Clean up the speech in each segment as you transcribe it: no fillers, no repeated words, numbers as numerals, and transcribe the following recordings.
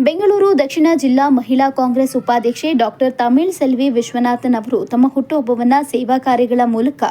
ಬೆಂಗಳೂರು ದಕ್ಷಿಣ ಜಿಲ್ಲಾ ಮಹಿಳಾ ಕಾಂಗ್ರೆಸ್ ಉಪಾಧ್ಯಕ್ಷೆ ಡಾಕ್ಟರ್ ತಮಿಳ್ ಸೆಲ್ವಿ ವಿಶ್ವನಾಥನ್ ಅವರು ತಮ್ಮ ಹುಟ್ಟುಹಬ್ಬವನ್ನು ಸೇವಾ ಕಾರ್ಯಗಳ ಮೂಲಕ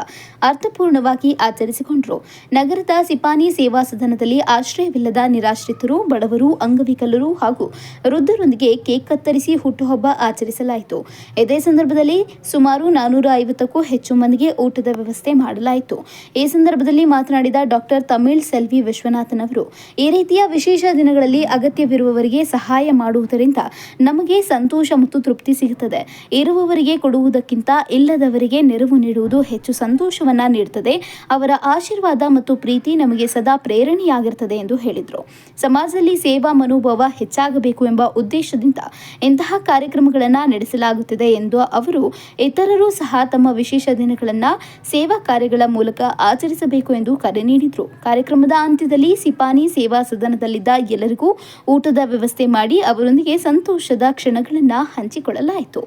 ಅರ್ಥಪೂರ್ಣವಾಗಿ ಆಚರಿಸಿಕೊಂಡರು. ನಗರದ ಸಿಪಾನಿ ಸೇವಾ ಸದನದಲ್ಲಿ ಆಶ್ರಯವಿಲ್ಲದ ನಿರಾಶ್ರಿತರು, ಬಡವರು, ಅಂಗವಿಕಲರು ಹಾಗೂ ವೃದ್ಧರೊಂದಿಗೆ ಕೇಕ್ ಕತ್ತರಿಸಿ ಹುಟ್ಟುಹಬ್ಬ ಆಚರಿಸಲಾಯಿತು. ಇದೇ ಸಂದರ್ಭದಲ್ಲಿ ಸುಮಾರು 450ಕ್ಕೂ ಹೆಚ್ಚು ಮಂದಿಗೆ ಊಟದ ವ್ಯವಸ್ಥೆ ಮಾಡಲಾಯಿತು. ಈ ಸಂದರ್ಭದಲ್ಲಿ ಮಾತನಾಡಿದ ಡಾಕ್ಟರ್ ತಮಿಳ್ ಸೆಲ್ವಿ ವಿಶ್ವನಾಥನ್ ಅವರು, ಈ ರೀತಿಯ ವಿಶೇಷ ದಿನಗಳಲ್ಲಿ ಅಗತ್ಯವಿರುವವರಿಗೆ ಸಹಾಯ ಮಾಡುವುದರಿಂದ ನಮಗೆ ಸಂತೋಷ ಮತ್ತು ತೃಪ್ತಿ ಸಿಗುತ್ತದೆ. ಇರುವವರಿಗೆ ಕೊಡುವುದಕ್ಕಿಂತ ಇಲ್ಲದವರಿಗೆ ನೆರವು ನೀಡುವುದು ಹೆಚ್ಚು ಸಂತೋಷವನ್ನ ನೀಡುತ್ತದೆ. ಅವರ ಆಶೀರ್ವಾದ ಮತ್ತು ಪ್ರೀತಿ ನಮಗೆ ಸದಾ ಪ್ರೇರಣೆಯಾಗಿರುತ್ತದೆ ಎಂದು ಹೇಳಿದರು. ಸಮಾಜದಲ್ಲಿ ಸೇವಾ ಮನೋಭಾವ ಹೆಚ್ಚಾಗಬೇಕು ಎಂಬ ಉದ್ದೇಶದಿಂದ ಇಂತಹ ಕಾರ್ಯಕ್ರಮಗಳನ್ನು ನಡೆಸಲಾಗುತ್ತಿದೆ ಎಂದು ಅವರು ಇತರರು ಸಹ ತಮ್ಮ ವಿಶೇಷ ದಿನಗಳನ್ನು ಸೇವಾ ಕಾರ್ಯಗಳ ಮೂಲಕ ಆಚರಿಸಬೇಕು ಎಂದು ಕರೆ ನೀಡಿದರು. ಕಾರ್ಯಕ್ರಮದ ಅಂತ್ಯದಲ್ಲಿ ಸಿಪಾನಿ ಸೇವಾ ಸದನದಲ್ಲಿದ್ದ ಎಲ್ಲರಿಗೂ ಊಟದ ವ್ಯವಸ್ಥೆ ಮಾಡಿ ಅವರೊಂದಿಗೆ ಸಂತೋಷದ ಕ್ಷಣಗಳನ್ನು ಹಂಚಿಕೊಳ್ಳಲಾಯಿತು.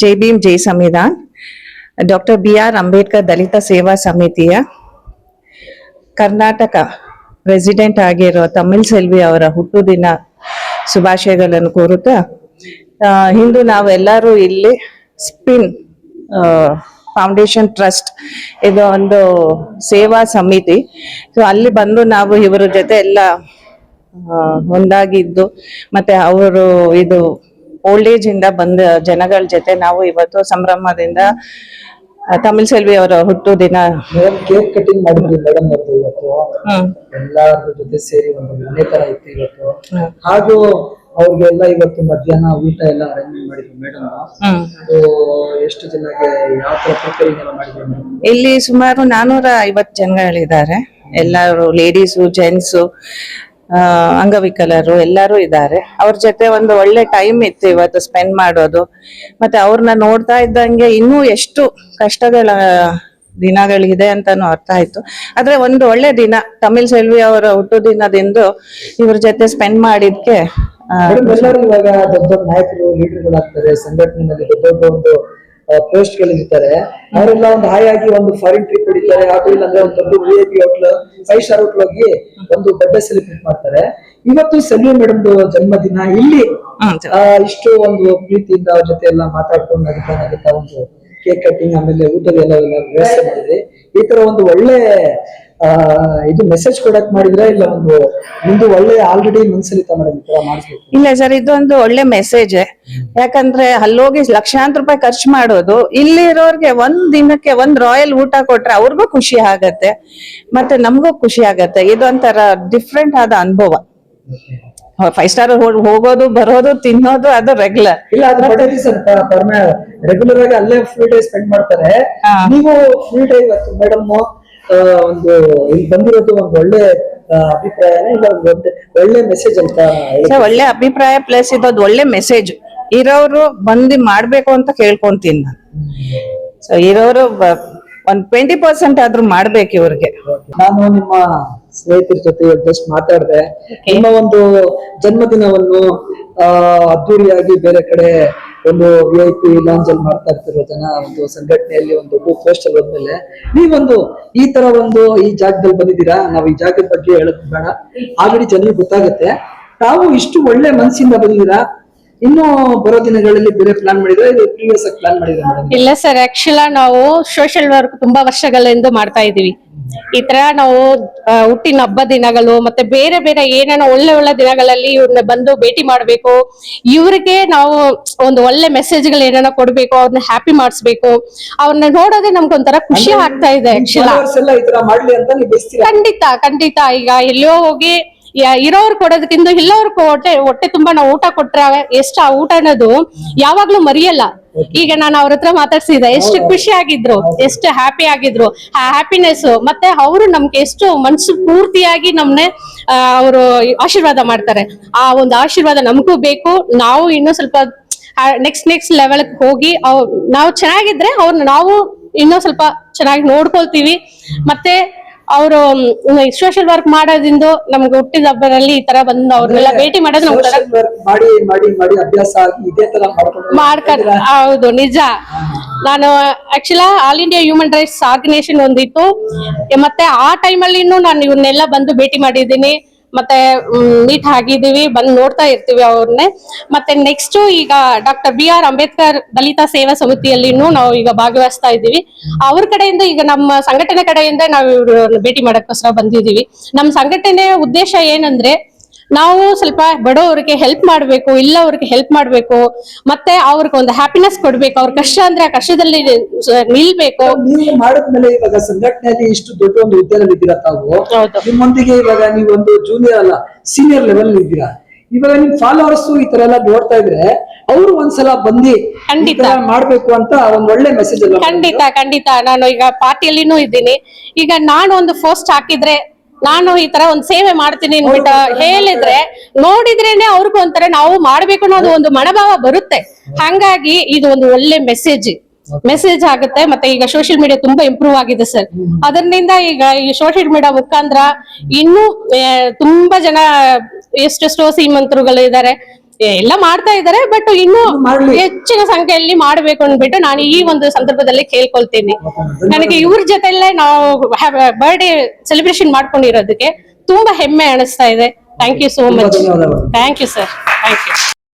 ಜೈ ಭೀಮ್ ಜೈ ಸಂವಿಧಾನ್. ಡಾಕ್ಟರ್ BR ಅಂಬೇಡ್ಕರ್ ದಲಿತ ಸೇವಾ ಸಮಿತಿಯ ಕರ್ನಾಟಕ ಪ್ರೆಸಿಡೆಂಟ್ ಆಗಿರೋ ತಮಿಳ್ ಸೆಲ್ವಿ ಅವರ ಹುಟ್ಟುದಿನ ಶುಭಾಶಯಗಳನ್ನು ಕೋರುತ್ತಾ, ಇಂದು ನಾವೆಲ್ಲರೂ ಇಲ್ಲಿ ಸ್ಪಿನ್ ಫೌಂಡೇಶನ್ ಟ್ರಸ್ಟ್ ಇದು ಒಂದು ಸೇವಾ ಸಮಿತಿ. ಸೊ ಅಲ್ಲಿ ಬಂದು ನಾವು ಇವರ ಜೊತೆ ಎಲ್ಲ ಒಂದಾಗಿದ್ದು ಮತ್ತೆ ಅವರು ಇದು ಓಲ್ಡ್ ಏಜ್ ಇಂದ ಬಂದ ಜನಗಳ ಜೊತೆ ನಾವು ಇವತ್ತು ಸಂಭ್ರಮದಿಂದ ತಮಿಳ್ ಸೆಲ್ವಿ ಅವರ ಹುಟ್ಟು ದಿನ ಕೇಕ್ ಕಟಿಂಗ್ ಮಾಡಿದ್ವಿ ಮೇಡಮ್ ಅವತ್ತು. ಇವತ್ತು ಎಲ್ಲಾರ ಜೊತೆ ಸೇರಿ ಒಂದು ಮನೆ ತರ ಇತ್ತು ಇವತ್ತು. ಹಾಗೂ ಅವ್ರಿಗೆಲ್ಲ ಇವತ್ತು ಮಧ್ಯಾಹ್ನ ಊಟ ಎಲ್ಲ ಅರೇಂಜ್ ಮಾಡಿದ್ವಿ ಮೇಡಮ್. ಎಷ್ಟು ಜನಕ್ಕೆ ಯಾವ ತರ ಪ್ರಿಪೇರಿಂಗ್ ಎಲ್ಲ ಮಾಡಿದ್ವಿ ಮೇಡಮ್? ಇಲ್ಲಿ ಸುಮಾರು 450 ಜನಗಳಿದ್ದಾರೆ. ಎಲ್ಲರೂ ಲೇಡೀಸು, ಜೆಂಟ್ಸು, ಅಂಗವಿಕಲರು ಎಲ್ಲರೂ ಇದ್ದಾರೆ. ಅವ್ರ ಜೊತೆ ಒಂದು ಒಳ್ಳೆ ಟೈಮ್ ಇತ್ತು ಇವತ್ತು ಸ್ಪೆಂಡ್ ಮಾಡೋದು. ಮತ್ತೆ ಅವ್ರನ್ನ ನೋಡ್ತಾ ಇದ್ದಂಗೆ ಇನ್ನೂ ಎಷ್ಟು ಕಷ್ಟಗಳ ದಿನಗಳಿದೆ ಅಂತಾನು ಅರ್ಥ ಆಯ್ತು. ಆದ್ರೆ ಒಂದು ಒಳ್ಳೆ ದಿನ ತಮಿಳ್ ಸೆಲ್ವಿ ಅವರ ಹುಟ್ಟು ದಿನದಿಂದ ಇವ್ರ ಜೊತೆ ಸ್ಪೆಂಡ್ ಮಾಡಿದ್ಕೆ ಎಲ್ಲರೂ ಇವಾಗ ದೊಡ್ಡ ದೊಡ್ಡ ನಾಯಕರು, ಲೀಡರ್ಗಳಾಗ್ತಾರೆ, ಸಂಘಟನೆಯಲ್ಲಿ ದೊಡ್ಡ ದೊಡ್ಡ ಒಂದು ಪೋಸ್ಟ್ ಗಳಿರ್ತಾರೆ. ಅವರೆಲ್ಲ ಒಂದು ಹಾಯಾಗಿ ಒಂದು ಫಾರಿನ್ ಟ್ರಿಪ್ ಹೊಡಿತಾರೆ. ಅದು ಇಲ್ಲಾಂದ್ರೆ ಒಂದು ದೊಡ್ಡ VIP ಹೋಟ್ಲ್, 5 ಸ್ಟಾರ್ ಹೋಟ್ಲ್ ಹೋಗಿ ಒಂದು ಬರ್ಡೇ ಸೆಲೆಬ್ರೇಟ್ ಮಾಡ್ತಾರೆ. ಇವತ್ತು ಸೆಲ್ವಿ ಮೇಡಮ್ ಜನ್ಮದಿನ, ಇಲ್ಲಿ ಇಷ್ಟು ಒಂದು ಪ್ರೀತಿಯಿಂದ ಅವ್ರ ಜೊತೆ ಎಲ್ಲ ಮಾತಾಡ್ಕೊಂಡು ನಗುತ್ತಾ ಒಂದು ಕೇಕ್ ಕಟ್ಟಿಂಗ್, ಆಮೇಲೆ ಊಟದ ಎಲ್ಲ ವ್ಯವಸ್ಥೆ ಮಾಡಿದ್ರಿ. ಈ ತರ ಒಂದು ಒಳ್ಳೆ ಇದು ಮೆಸೇಜ್ ಕೊಡಕ್ ಮಾಡಿದ್ರೆ ಇಲ್ಲ ಒಂದು ನಿಮ್ದು ಒಳ್ಳೆ ಆಲ್ರೆಡಿ ಮನ್ಸಲ್ಲಿ ಮಾಡಿಸ್ಬೇಕು? ಇಲ್ಲ ಸರ್, ಇದೊಂದು ಒಳ್ಳೆ ಮೆಸೇಜ್. ಯಾಕಂದ್ರೆ ಅಲ್ಲೋಗಿ ಲಕ್ಷಾಂತರ ರೂಪಾಯಿ ಖರ್ಚು ಮಾಡೋದು, ಇಲ್ಲಿ ಇರೋರ್ಗೆ ಒಂದ್ ದಿನಕ್ಕೆ ಒಂದ್ ರಾಯಲ್ ಊಟ ಕೊಟ್ರೆ ಅವ್ರಿಗೂ ಖುಷಿ ಆಗತ್ತೆ, ಮತ್ತೆ ನಮಗೂ ಖುಷಿ ಆಗತ್ತೆ. ಇದೊಂಥರ ಡಿಫ್ರೆಂಟ್ ಆದ ಅನುಭವ. 5 ಸ್ಟಾರ್ ಹೋಗೋದು ಬರೋದು ತಿನ್ನೋದು ಅದು ರೆಗ್ಯುಲರ್. ಇಲ್ಲ ಅದು ಪಡೀರಿ ಸರ್, ರೆಗ್ಯುಲರ್ ಆಗಿ ಅಲ್ಲೇ ಫುಲ್ ಡೇ ಸ್ಪೆಂಡ್ ಮಾಡ್ತಾರೆ. ನೀವು ಫುಲ್ ಡೇ ಇವತ್ತು ಮೇಡಮ್ ಒಂದು ಇಲ್ಲಿ ಬಂದಿರೋದು ಒಂದು ಒಳ್ಳೆ ಅಭಿಪ್ರಾಯನೇ ಇಲ್ಲ ಒಂದು ಒಳ್ಳೆ ಮೆಸೇಜ್ ಅಂತ ಒಳ್ಳೆ ಅಭಿಪ್ರಾಯ ಪ್ಲಸ್ ಇದೊಂದು ಒಳ್ಳೆ ಮೆಸೇಜ್. ಇರೋರು ಬಂದು ಮಾಡ್ಬೇಕು ಅಂತ ಕೇಳ್ಕೊಂತೀನಿ ನಾನು. ಸೊ ಇರೋರು ಒಂದ್ 20% ಆದ್ರೂ ಮಾಡ್ಬೇಕು ಇವ್ರಿಗೆ. ನಾನು ನಿಮ್ಮ ಸ್ನೇಹಿತರ ಜೊತೆ ಜಸ್ಟ್ ಮಾತಾಡಿದೆ. ನಿಮ್ಮ ಒಂದು ಜನ್ಮದಿನವನ್ನು ಅದ್ದೂರಿಯಾಗಿ ಬೇರೆ ಕಡೆ ಒಂದು VIP ಲಾಂಜ್ ಅಲ್ಲಿ ಮಾಡ್ತಾ ಇರ್ತಿರೋ ಜನ ಒಂದು ಸಂಘಟನೆಯಲ್ಲಿ ಒಂದು ಪೋಸ್ಟ್ ಅಲ್ಲಿ ಹೋದ್ಮೇಲೆ ನೀವೊಂದು ಈ ತರ ಒಂದು ಈ ಜಾಗದಲ್ಲಿ ಬಂದಿದ್ದೀರಾ. ನಾವು ಈ ಜಾಗದ ಬಗ್ಗೆ ಹೇಳೋದು ಬೇಡ, ಆಲ್ರೆಡಿ ಜನರಿಗೆ ಗೊತ್ತಾಗುತ್ತೆ. ತಾವು ಇಷ್ಟು ಒಳ್ಳೆ ಮನಸ್ಸಿಂದ ಬಂದಿದ್ದೀರಾ. ಇನ್ನು ಬರೋ ದಿನಗಳಲ್ಲಿ ಬೇರೆ ಪ್ಲಾನ್ ಮಾಡಿದ್ರೆ ಪ್ರೀವಿಯಸ್ ಆಗಿ ಪ್ಲಾನ್ ಮಾಡಿದ್ರೆ ಮೇಡಮ್? ಇಲ್ಲ ಸರ್, ಆಕ್ಚುಲಿ ನಾವು ಸೋಷಿಯಲ್ ವರ್ಕ್ ತುಂಬಾ ವರ್ಷಗಳಿಂದ ಮಾಡ್ತಾ ಇದೀವಿ. ಈ ತರ ನಾವು ಹುಟ್ಟಿನ ಹಬ್ಬ ದಿನಗಳು ಮತ್ತೆ ಬೇರೆ ಬೇರೆ ಏನೇನೋ ಒಳ್ಳೆ ಒಳ್ಳೆ ದಿನಗಳಲ್ಲಿ ಇವ್ರನ್ನ ಬಂದು ಭೇಟಿ ಮಾಡ್ಬೇಕು, ಇವ್ರಿಗೆ ನಾವು ಒಂದು ಒಳ್ಳೆ ಮೆಸೇಜ್ಗಳು ಏನೇನೋ ಕೊಡ್ಬೇಕು, ಅವ್ರನ್ನ ಹ್ಯಾಪಿ ಮಾಡಿಸ್ಬೇಕು. ಅವ್ರನ್ನ ನೋಡೋದೇ ನಮ್ಗೊಂಥರ ಖುಷಿ ಆಗ್ತಾ ಇದೆ. ಆಕ್ಚುಲಿ ಈ ತರ ಮಾಡ್ಲಿ ಅಂತ ನೀವು ಬಯಸ್ತೀರಾ? ಖಂಡಿತ ಖಂಡಿತ. ಈಗ ಎಲ್ಲೋ ಹೋಗಿ ಇರೋರು ಕೊಡೋದಕ್ಕಿಂತ ಇಲ್ಲವ್ರು ಹೊಟ್ಟೆ ತುಂಬಾ ನಾವು ಊಟ ಕೊಟ್ರೆ ಎಷ್ಟು ಆ ಊಟ ಅನ್ನೋದು ಯಾವಾಗ್ಲೂ ಮರಿಯಲ್ಲ. ಈಗ ನಾನು ಅವ್ರ ಹತ್ರ ಮಾತಾಡ್ಸಿದೆ, ಎಷ್ಟು ಖುಷಿ ಆಗಿದ್ರು, ಎಷ್ಟು ಹ್ಯಾಪಿ ಆಗಿದ್ರು. ಆ ಹ್ಯಾಪಿನೆಸ್ ಮತ್ತೆ ಅವರು ನಮ್ಗೆ ಎಷ್ಟು ಮನ್ಸು ಪೂರ್ತಿಯಾಗಿ ನಮ್ನೆ ಅವರು ಆಶೀರ್ವಾದ ಮಾಡ್ತಾರೆ. ಆ ಒಂದು ಆಶೀರ್ವಾದ ನಮಗೂ ಬೇಕು. ನಾವು ಇನ್ನೂ ಸ್ವಲ್ಪ ನೆಕ್ಸ್ಟ್ ಲೆವೆಲ್ ಹೋಗಿ ನಾವು ಚೆನ್ನಾಗಿದ್ರೆ ಅವ್ರನ್ನ ನಾವು ಇನ್ನೂ ಸ್ವಲ್ಪ ಚೆನ್ನಾಗಿ ನೋಡ್ಕೊಳ್ತೀವಿ. ಮತ್ತೆ ಅವರು ಸೋಷಿಯಲ್ ವರ್ಕ್ ಮಾಡೋದ್ರಿಂದ ನಮ್ಗೆ ಹುಟ್ಟಿದ ಹಬ್ಬದಲ್ಲಿ ಈ ತರ ಬಂದು ಅವ್ರನ್ನೆಲ್ಲ ಭೇಟಿ ಮಾಡೋದು ನಮ್ಗೆ ಮಾಡಿ ಮಾಡಿ ಮಾಡಿ ಅಭ್ಯಾಸ ಆಗಿ ಇದೇ ತರ ಮಾಡ್ಕೊಂಡು. ಹೌದು, ನಿಜ. ನಾನು actually all India human rights organisation ಒಂದಿತ್ತು, ಮತ್ತೆ ಆ ಟೈಮಲ್ಲಿ ನಾನು ಇವನ್ನೆಲ್ಲ ಬಂದು ಭೇಟಿ ಮಾಡಿದ್ದೀನಿ, ಮತ್ತೆ ಮೀಟ್ ಆಗಿದ್ದೀವಿ, ಬಂದು ನೋಡ್ತಾ ಇರ್ತೀವಿ ಅವ್ರನ್ನೇ. ಮತ್ತೆ ನೆಕ್ಸ್ಟ್ ಈಗ ಡಾಕ್ಟರ್ BR ಅಂಬೇಡ್ಕರ್ ದಲಿತ ಸೇವಾ ಸಮಿತಿಯಲ್ಲಿನೂ ನಾವು ಈಗ ಭಾಗವಹಿಸ್ತಾ ಇದ್ದೀವಿ. ಅವ್ರ ಕಡೆಯಿಂದ ಈಗ ನಮ್ಮ ಸಂಘಟನೆ ಕಡೆಯಿಂದ ನಾವು ಇವ್ರನ್ನ ಭೇಟಿ ಮಾಡಕ್ಕೋಸ್ಕರ ಬಂದಿದ್ದೀವಿ. ನಮ್ಮ ಸಂಘಟನೆ ಉದ್ದೇಶ ಏನಂದ್ರೆ ನಾವು ಸ್ವಲ್ಪ ಬಡವರಿಗೆ ಹೆಲ್ಪ್ ಮಾಡ್ಬೇಕು, ಇಲ್ಲವ್ರಿಗೆ ಹೆಲ್ಪ್ ಮಾಡ್ಬೇಕು, ಮತ್ತೆ ಅವ್ರಿಗೆ ಒಂದು ಹ್ಯಾಪಿನೆಸ್ ಕೊಡ್ಬೇಕು. ಅವ್ರ ಕಷ್ಟ ಅಂದ್ರೆ ಆ ಕಷ್ಟದಲ್ಲಿ ನಿಲ್ಬೇಕು. ನೀವು ಮಾಡಿದ್ಮೇಲೆ ಇವಾಗ ಸಂಘಟನೆಯಲ್ಲಿ ಇಷ್ಟು ದೊಡ್ಡ ಒಂದು ಹುದ್ದೆಯಲ್ಲಿ ಇದ್ದೀರಾ ತಾವು. ನಿಮ್ಮೊಂದಿಗೆ ಇವಾಗ ನೀವು ಒಂದು ಜೂನಿಯರ್ ಅಲ್ಲ ಸೀನಿಯರ್ ಲೆವೆಲ್ ಇದ್ದೀರಾ. ಇವಾಗ ನಿಮ್ ಫಾಲೋವರ್ಸ್ ಈ ತರ ಎಲ್ಲ ನೋಡ್ತಾ ಇದ್ರೆ ಅವರು ಒಂದ್ಸಲ ಬಂದಿ ಖಂಡಿತ ಮಾಡ್ಬೇಕು ಅಂತ ಒಂದ್ ಒಳ್ಳೆ ಮೆಸೇಜ್ ಅಲ್ಲ? ಖಂಡಿತ. ನಾನು ಈಗ ಪಾರ್ಟಿಯಲ್ಲಿನೂ ಇದ್ದೀನಿ. ಈಗ ನಾನು ಒಂದು ಪೋಸ್ಟ್ ಹಾಕಿದ್ರೆ ನಾನು ಈ ತರ ಒಂದ್ ಸೇವೆ ಮಾಡ್ತೀನಿ ಅನ್ಬಿಟ್ಟು ಹೇಳಿದ್ರೆ ನೋಡಿದ್ರೇನೆ ಅವ್ರಿಗೂ ಒಂಥರ ನಾವು ಮಾಡ್ಬೇಕು ಅನ್ನೋದು ಒಂದು ಮನೋಭಾವ ಬರುತ್ತೆ. ಹಂಗಾಗಿ ಇದು ಒಂದು ಒಳ್ಳೆ ಮೆಸೇಜ್ ಆಗುತ್ತೆ. ಮತ್ತೆ ಈಗ ಸೋಷಿಯಲ್ ಮೀಡಿಯಾ ತುಂಬಾ ಇಂಪ್ರೂವ್ ಆಗಿದೆ ಸರ್. ಅದರಿಂದ ಈಗ ಈ ಸೋಷಿಯಲ್ ಮೀಡಿಯಾ ಮುಖಾಂತರ ಇನ್ನೂ ತುಂಬಾ ಜನ ಎಷ್ಟೆಷ್ಟೋ ಶ್ರೀಮಂತರುಗಳು ಇದ್ದಾರೆ, ಎಲ್ಲ ಮಾಡ್ತಾ ಇದ್ದಾರೆ. ಬಟ್ ಇನ್ನು ಹೆಚ್ಚಿನ ಸಂಖ್ಯೆಯಲ್ಲಿ ಮಾಡ್ಬೇಕು ಅಂದ್ಬಿಟ್ಟು ನಾನು ಈ ಒಂದು ಸಂದರ್ಭದಲ್ಲಿ ಕೇಳ್ಕೊಳ್ತೀನಿ. ನನಗೆ ಇವ್ರ ಜೊತೆಲ್ಲೇ ನಾವು ಬರ್ಡೇ ಸೆಲೆಬ್ರೇಷನ್ ಮಾಡ್ಕೊಂಡಿರೋದಕ್ಕೆ ತುಂಬಾ ಹೆಮ್ಮೆ ಅನಿಸ್ತಾ ಇದೆ. Thank you so much. Thank you sir. Thank you.